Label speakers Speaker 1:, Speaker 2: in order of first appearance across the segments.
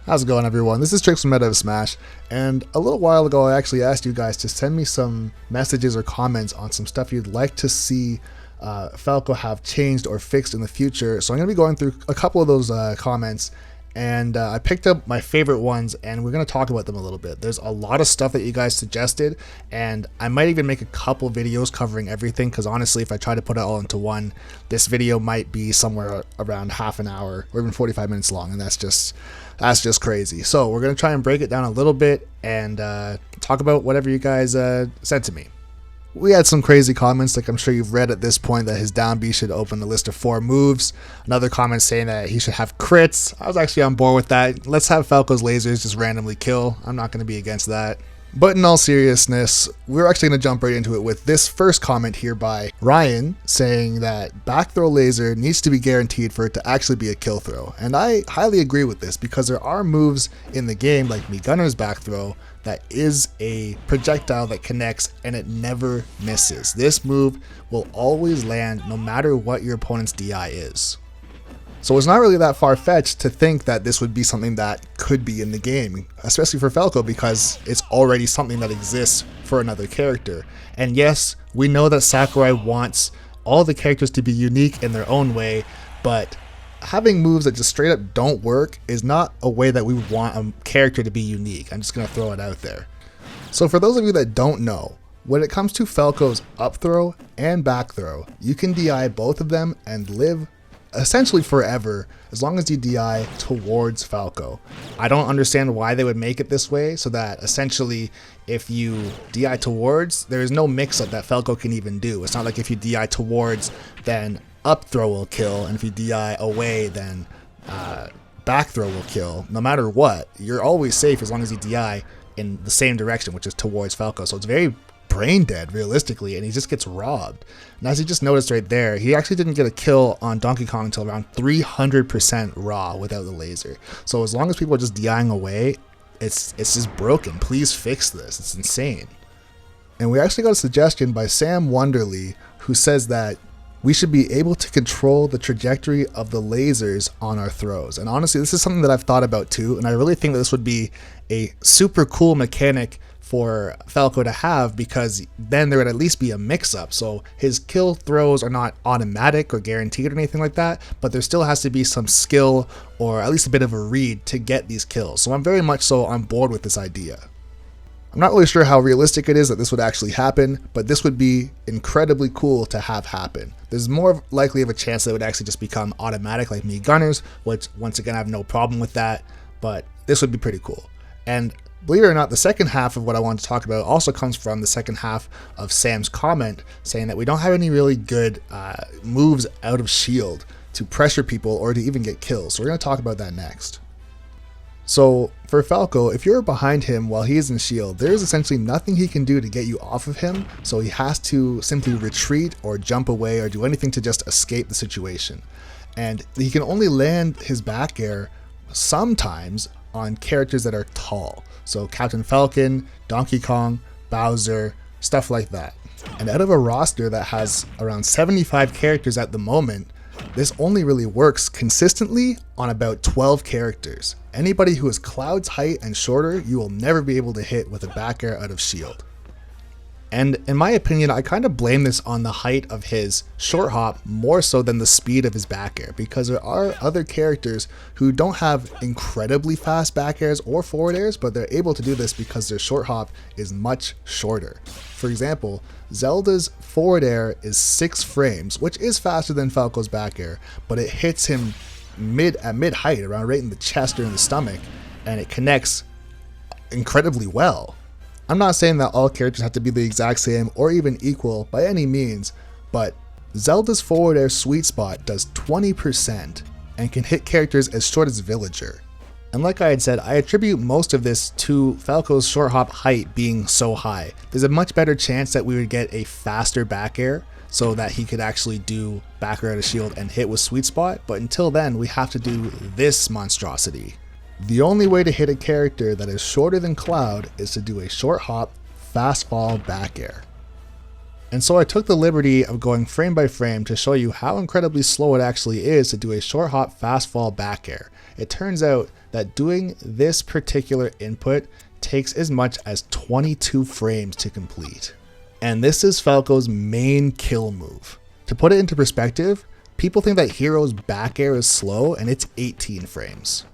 Speaker 1: How's it going, everyone? This is Trixx from Meta of Smash, and a little while ago I actually asked you guys to send me some messages or comments on some stuff you'd like to see Falco have changed or fixed in the future. So I'm going to be going through a couple of those comments, and I picked up my favorite ones, and we're going to talk about them a little bit. There's a lot of stuff that you guys suggested, and I might even make a couple videos covering everything, because honestly, if I try to put it all into one, this video might be somewhere around half an hour or even 45 minutes long, and that's just crazy. So we're going to try and break it down a little bit and talk about whatever you guys said to me. We had some crazy comments, like I'm sure you've read at this point, that his down B should open a list of 4 moves. Another comment saying that he should have crits. I was actually on board with that. Let's have Falco's lasers just randomly kill. I'm not going to be against that. But in all seriousness, we're actually going to jump right into it with this first comment here by Ryan, saying that back throw laser needs to be guaranteed for it to actually be a kill throw. And I highly agree with this, because there are moves in the game like Mii Gunner's back throw that is a projectile that connects and it never misses. This move will always land no matter what your opponent's DI is. So it's not really that far-fetched to think that this would be something that could be in the game, especially for Falco, because it's already something that exists for another character. And yes, we know that Sakurai wants all the characters to be unique in their own way, but having moves that just straight up don't work is not a way that we want a character to be unique. I'm just going to throw it out there. So for those of you that don't know, when it comes to Falco's up throw and back throw, you can DI both of them and live essentially forever as long as you DI towards Falco. I don't understand why they would make it this way, so that essentially if you DI towards, there is no mix-up that Falco can even do. It's not like if you DI towards, then up throw will kill, and if you DI away, then back throw will kill. No matter what, you're always safe as long as you DI in the same direction, which is towards Falco. So it's very brain dead realistically, and he just gets robbed. And as you just noticed right there, he actually didn't get a kill on Donkey Kong until around 300% raw without the laser. So as long as people are just DIing away, it's just broken. Please fix this. It's insane. And we actually got a suggestion by Sam Wonderly, who says that we should be able to control the trajectory of the lasers on our throws. And honestly, this is something that I've thought about too, and I really think that this would be a super cool mechanic for Falco to have, because then there would at least be a mix-up. So his kill throws are not automatic or guaranteed or anything like that, but there still has to be some skill or at least a bit of a read to get these kills. So I'm very much so on board with this idea. I'm not really sure how realistic it is that this would actually happen, but this would be incredibly cool to have happen. There's more likely of a chance that it would actually just become automatic like Mii Gunners, which once again I have no problem with that, but this would be pretty cool. And believe it or not, the second half of what I want to talk about also comes from the second half of Sam's comment, saying that we don't have any really good moves out of shield to pressure people or to even get kills. So we're going to talk about that next. So for Falco, if you're behind him while he is in shield, there is essentially nothing he can do to get you off of him, so he has to simply retreat or jump away or do anything to just escape the situation. And he can only land his back air sometimes on characters that are tall. So Captain Falcon, Donkey Kong, Bowser, stuff like that. And out of a roster that has around 75 characters at the moment, this only really works consistently on about 12 characters. Anybody who is Cloud's height and shorter, you will never be able to hit with a back air out of shield. And in my opinion, I kind of blame this on the height of his short hop more so than the speed of his back air, because there are other characters who don't have incredibly fast back airs or forward airs, but they're able to do this because their short hop is much shorter. For example, Zelda's forward air is 6 frames, which is faster than Falco's back air, but it hits him at mid height, around right in the chest or in the stomach, and it connects incredibly well. I'm not saying that all characters have to be the exact same or even equal by any means, but Zelda's forward air sweet spot does 20% and can hit characters as short as Villager. And like I had said, I attribute most of this to Falco's short hop height being so high. There's a much better chance that we would get a faster back air so that he could actually do back air out of shield and hit with sweet spot, but until then we have to do this monstrosity. The only way to hit a character that is shorter than Cloud is to do a short hop, fast fall back air. And so I took the liberty of going frame by frame to show you how incredibly slow it actually is to do a short hop fast fall back air. It turns out that doing this particular input takes as much as 22 frames to complete. And this is Falco's main kill move. To put it into perspective, people think that Hero's back air is slow and it's 18 frames.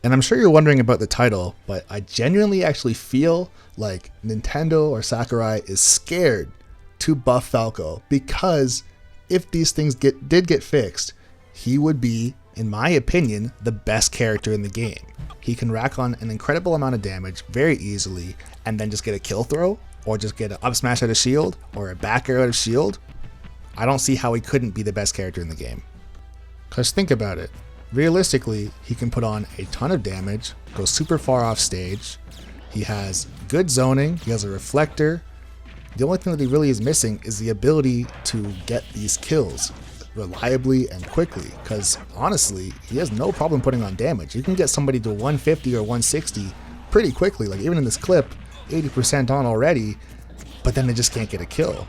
Speaker 1: And I'm sure you're wondering about the title, but I genuinely actually feel like Nintendo or Sakurai is scared to buff Falco, because if these things did get fixed, he would be, in my opinion, the best character in the game. He can rack on an incredible amount of damage very easily and then just get a kill throw, or just get an up smash out of shield, or a back air out of shield. I don't see how he couldn't be the best character in the game. Because think about it. Realistically, he can put on a ton of damage, go super far off stage. He has good zoning, he has a reflector. The only thing that he really is missing is the ability to get these kills reliably and quickly, because honestly, he has no problem putting on damage. You can get somebody to 150 or 160 pretty quickly, like even in this clip, 80% on already, but then they just can't get a kill.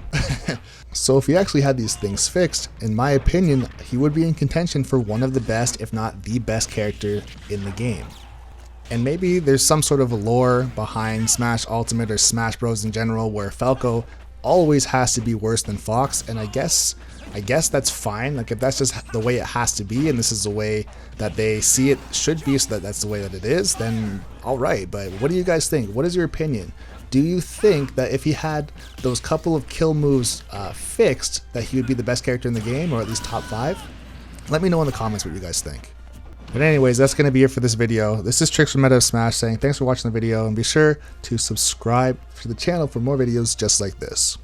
Speaker 1: So if he actually had these things fixed, in my opinion, he would be in contention for one of the best, if not the best character in the game. And maybe there's some sort of lore behind Smash Ultimate or Smash Bros in general where Falco always has to be worse than Fox, and I guess that's fine. Like, if that's just the way it has to be and this is the way that they see it should be, so that's the way that it is, then alright. But what do you guys think? What is your opinion? Do you think that if he had those couple of kill moves fixed, that he would be the best character in the game, or at least top 5? Let me know in the comments what you guys think. But anyways, that's going to be it for this video. This is Trixx from Meta of Smash saying thanks for watching the video, and be sure to subscribe to the channel for more videos just like this.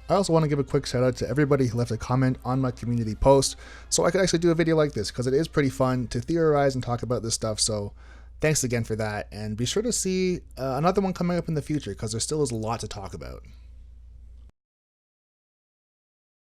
Speaker 1: I also want to give a quick shout out to everybody who left a comment on my community post so I could actually do a video like this, because it is pretty fun to theorize and talk about this stuff. So thanks again for that, and be sure to see another one coming up in the future, because there still is a lot to talk about.